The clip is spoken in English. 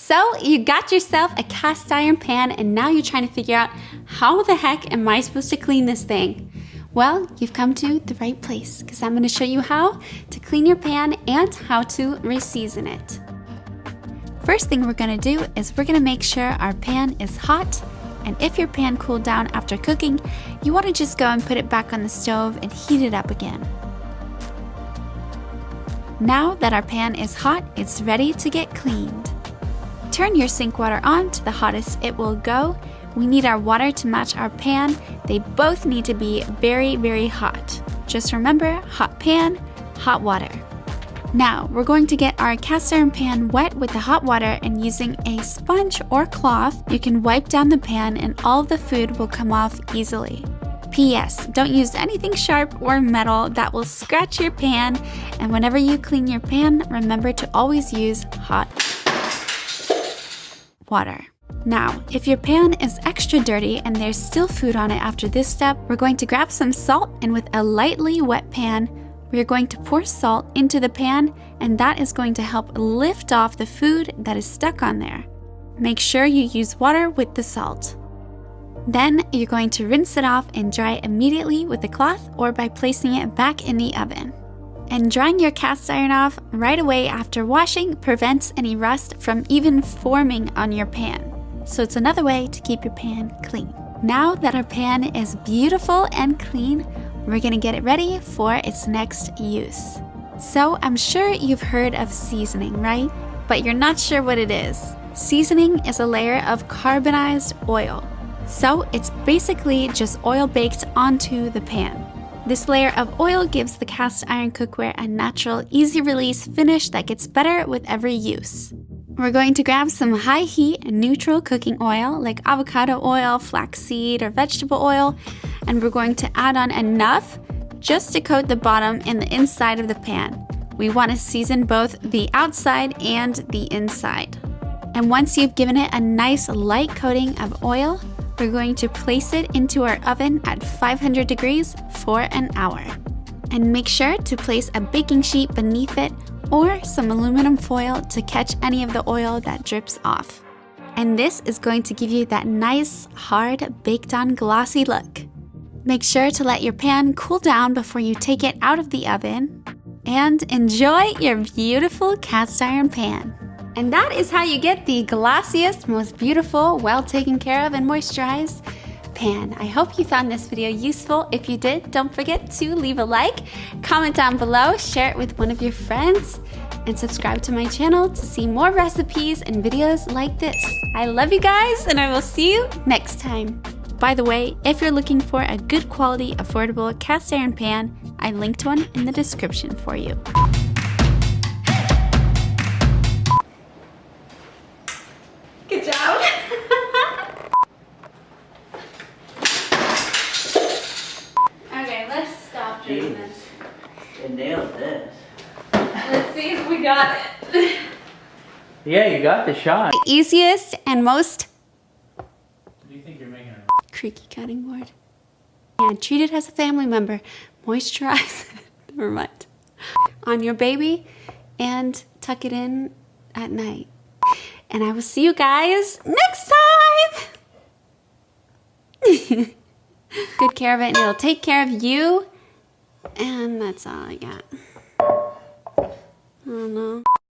So you got yourself a cast iron pan and now you're trying to figure out how the heck am I supposed to clean this thing? Well, you've come to the right place because I'm going to show you how to clean your pan and how to reseason it. First thing we're going to do is we're going to make sure our pan is hot, and if your pan cooled down after cooking, you want to just go and put it back on the stove and heat it up again. Now that our pan is hot, it's ready to get cleaned. Turn your sink water on to the hottest it will go. We need our water to match our pan. They both need to be very, very hot. Just remember, hot pan, hot water. Now, we're going to get our cast iron pan wet with the hot water, and using a sponge or cloth, you can wipe down the pan and all of the food will come off easily. P.S. Don't use anything sharp or metal that will scratch your pan, and whenever you clean your pan, remember to always use hot water. Now, if your pan is extra dirty and there's still food on it after this step, we're going to grab some salt, and with a lightly wet pan, we're going to pour salt into the pan, and that is going to help lift off the food that is stuck on there. Make sure you use water with the salt. Then you're going to rinse it off and dry immediately with a cloth or by placing it back in the oven. And drying your cast iron off right away after washing prevents any rust from even forming on your pan. So it's another way to keep your pan clean. Now that our pan is beautiful and clean, we're gonna get it ready for its next use. So I'm sure you've heard of seasoning, right? But you're not sure what it is. Seasoning is a layer of carbonized oil. So it's basically just oil baked onto the pan. This layer of oil gives the cast iron cookware a natural, easy release finish that gets better with every use. We're going to grab some high heat neutral cooking oil like avocado oil, flaxseed, or vegetable oil, and we're going to add on enough just to coat the bottom and the inside of the pan. We want to season both the outside and the inside. And once you've given it a nice light coating of oil, we're going to place it into our oven at 500 degrees for an hour. And make sure to place a baking sheet beneath it or some aluminum foil to catch any of the oil that drips off. And this is going to give you that nice, hard, baked-on glossy look. Make sure to let your pan cool down before you take it out of the oven, and enjoy your beautiful cast iron pan. And that is how you get the glossiest, most beautiful, well taken care of and moisturized pan. I hope you found this video useful. If you did, don't forget to leave a like, comment down below, share it with one of your friends, and subscribe to my channel to see more recipes and videos like this. I love you guys, and I will see you next time. By the way, if you're looking for a good quality, affordable cast iron pan, I linked one in the description for you. Good job. Okay, let's stop doing this. You nailed this. Let's see if we got it. Yeah, you got the shot. The easiest and most Do you think you're making it? creaky cutting board. And treat it as a family member. Moisturize it. Never mind. On your baby and tuck it in at night. And I will see you guys next time. Good care of it, and it'll take care of you. And that's all I got. I don't know.